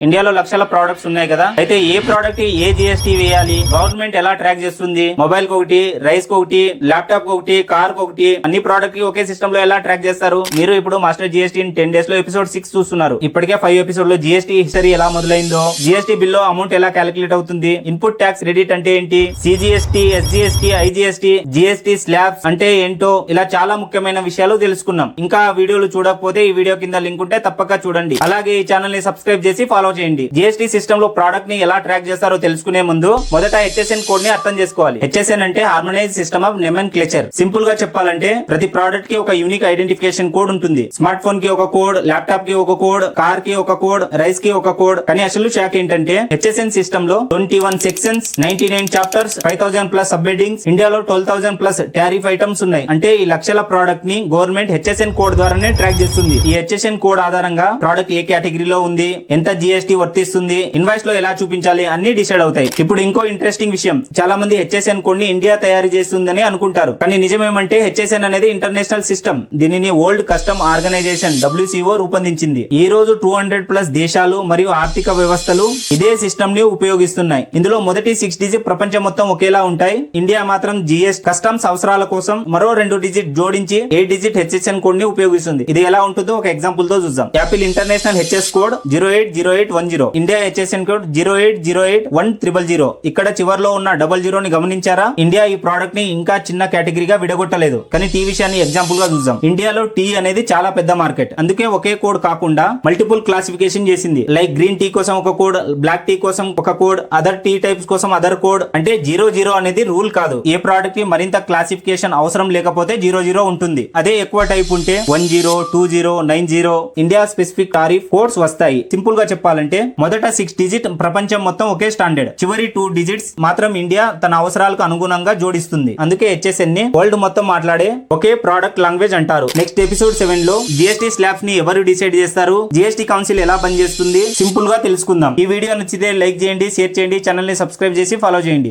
ఇండియాలో లక్షల ప్రొడక్ట్స్ ఉన్నాయి కదా, అయితే ఏ ప్రోడక్ట్ ఏ జిఎస్టీ వేయాలి, గవర్నమెంట్ ఎలా ట్రాక్ చేస్తుంది, మొబైల్ కి ఒకటి, రైస్ కి ఒకటి, ల్యాప్టాప్ కి ఒకటి, కార్ కి ఒకటి, అన్ని ప్రోడక్ట్ కి ఒకే సిస్టమ్ లో ఎలా ట్రాక్ చేస్తారు? మీరు ఇప్పుడు మాస్టర్ జిఎస్టీ ఇన్ 10 days లో ఎపిసోడ్ 6 చూస్తున్నారు. ఇప్పటికే 5 ఎపిసోడ్ లో జిఎస్టీ హిస్టరీ ఎలా మొదలైందో, జిఎస్టీ బిల్ లో అమౌంట్ ఎలా క్యాలిక్యులేట్ అవుతుంది, ఇన్పుట్ ట్యాక్స్ క్రెడిట్ అంటే ఏంటి, CGST, SGST, IGST, GST slabs అంటే ఏంటో, ఇలా చాలా ముఖ్యమైన విషయాలు తెలుసుకున్నాం. ఇంకా వీడియోలు చూడకపోతే ఈ వీడియో కింద లింక్ ఉంటే తప్పక చూడండి. అలాగే ఈ ఛానల్ ని సబ్స్క్రైబ్ చేసి ఫాలో చేయండి. జిఎస్టీ సిస్టమ్ లో ప్రోడక్ట్ ని ఎలా ట్రాక్ చేస్తారో తెలుసుకునే ముందు మొదట హెచ్ఎస్ఎన్ కోడ్ ని అర్థం చేసుకోవాలి. హెచ్ఎస్ఎన్ అంటే హార్మోనైజ్ సిస్టమ్ ఆఫ్ నెమన్క్లేచర్. సింపుల్ గా చెప్పాలంటే ప్రతి ప్రోడక్ట్ కి ఒక యూనిక్ ఐడెంటిఫికేషన్ కోడ్ ఉంటుంది. స్మార్ట్ ఫోన్ కి ఒక కోడ్, ల్యాప్టాప్ కి ఒక కోడ్, కార్ కి ఒక కోడ్, రైస్ కి ఒక కోడ్. కానీ అసలు షాక్ ఏంటంటే హెచ్ఎస్ఎన్ సిస్టమ్ లో 21 సెక్షన్స్, 99 చాప్టర్స్, 5000+ సబ్ హెడ్డింగ్స్, ఇండియాలో 12,000+ టారిఫ్ ఐటమ్స్ ఉన్నాయి. అంటే ఈ లక్షల ప్రోడక్ట్ ని గవర్నమెంట్ హెచ్ఎస్ఎన్ కోడ్ ద్వారానే ట్రాక్ చేస్తుంది. ఈ హెచ్ఎస్ఎన్ కోడ్ ఆధారంగా ప్రోడక్ట్ ఏ కేటగిరీలో ఉంది, ఎంత జిఎస్టీ వర్తిస్తుంది, ఇన్వాయిస్ లో ఎలా చూపించాలి అన్ని డిసైడ్ అవుతాయి. ఇప్పుడు ఇంకో ఇంట్రెస్టింగ్ విషయం, చాలా మంది హెచ్ఎస్ఎన్ కోడ్ ని ఇండియా తయారు చేస్తుందని అనుకుంటారు. కానీ నిజమేమంటే హెచ్ఎస్ఎన్ అనేది ఇంటర్నేషనల్ సిస్టమ్. దీనిని వరల్డ్ కస్టమ్ ఆర్గనైజేషన్ WCO రూపొందించింది. ఈ రోజు 200+ దేశాలు మరియు ఆర్థిక వ్యవస్థలు ఇదే సిస్టమ్ ని ఉపయోగిస్తున్నాయి. ఇందులో మొదటి 6 డిజిట్ ప్రపంచం మొత్తం ఒకేలా ఉంటాయి. ఇండియా మాత్రం జిఎస్ కస్టమ్స్ అవసరాల కోసం మరో 2 డిజిట్ జోడించి 8 డిజిట్ హెచ్ఎస్ఎన్ కోడ్ ని ఉపయోగిస్తుంది. ఇది ఎలా ఉంటుందో ఒక ఎగ్జాంపుల్ తో చూద్దాం. Apple international HS code 080810, India HSN code 08081000. ఇక్కడ చివర్లో ఉన్న 00 ని గమనించారా? ఇండియా ఈ ప్రోడక్ట్ ని ఇంకా చిన్న కేటగిరీగా విడగొట్టలేదు. కానీ టీ విషయాన్ని ఎగ్జాంపుల్ గా చూద్దాం. ఇండియాలో టీ అనేది చాలా పెద్ద మార్కెట్. అందుకే ఒకే కోడ్ కాకుండా మల్టిపుల్ క్లాసిఫికేషన్ చేసింది. లైక్ గ్రీన్ టీ కోసం ఒక కోడ్, బ్లాక్ టీ కోసం ఒక కోడ్, అదర్ టీ టైప్స్ కోసం అదర్ కోడ్. అంటే 00 అనేది రూల్ కాదు. ఏ ప్రోడక్ట్ కి మరింత క్లాసిఫికేషన్ అవసరం లేకపోతే 00 ఉంటుంది. అదే ఎక్కువ టైప్ ఉంటే 10, 20, 90 ఇండియా స్పెసిఫిక్ టారిఫ్ కోడ్స్ వస్తాయి. సింపుల్ గా చెప్పాలంటే మొదట 6 డిజిట్ ప్రపంచం మొత్తం ఒకే స్టాండర్డ్, చివరి 2 డిజిట్స్ మాత్రం ఇండియా తన అవసరాలకు అనుగుణంగా జోడిస్తుంది. అందుకే హెచ్ఎస్ఎన్ ని వరల్డ్ మొత్తం మాట్లాడే ఒకే ప్రోడక్ట్ లాంగ్వేజ్ అంటారు. నెక్స్ట్ ఎపిసోడ్ 7 లో జిఎస్టీ స్లాబ్స్ ని ఎవరు డిసైడ్ చేస్తారు, జిఎస్టీ కౌన్సిల్ ఎలా పనిచేస్తుంది సింపుల్ గా తెలుసుకుందాం. ఈ వీడియో నచ్చితే లైక్ చేయండి, షేర్ చేయండి, ఛానల్ ని సబ్స్క్రైబ్ చేసి ఫాలో చేయండి.